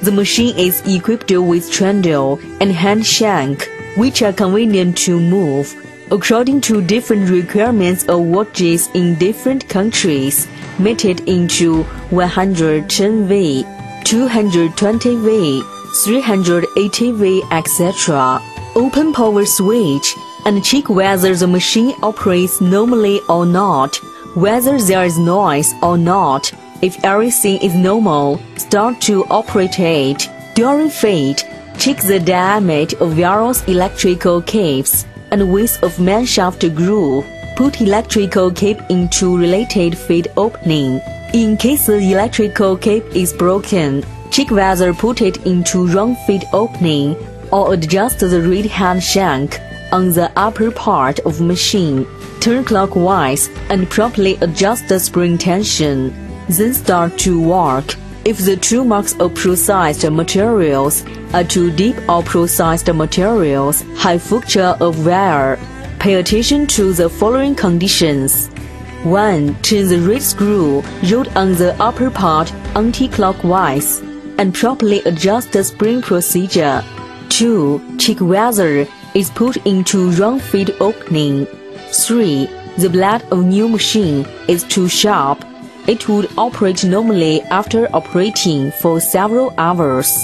The machine is equipped with trundle and hand shank, which are convenient to move according to different requirements of watches in different countries, mated into 110V, 220V, 380V, etc. Open power switch, and check whether the machine operates normally or not, whether there is noise or not. If everything is normal, start to operate it. During feed, check the diameter of various electrical cables and width of manshaft groove. Put electrical cable into related feed opening. In case the electrical cable is broken, check whether put it into wrong feed opening or adjust the reed hand shank on the upper part of machine. Turn clockwise and properly adjust the spring tension. Then start to work. If the tool marks of processed materials are too deep or processed materials have fracture of wear, pay attention to the following conditions. 1. Turn the reed screw rod on the upper part anti-clockwise and properly adjust the spring procedure. 2. Check whether it's put into wrong feed opening. 3. The blade of new machine is too sharp. It would operate normally after operating for several hours.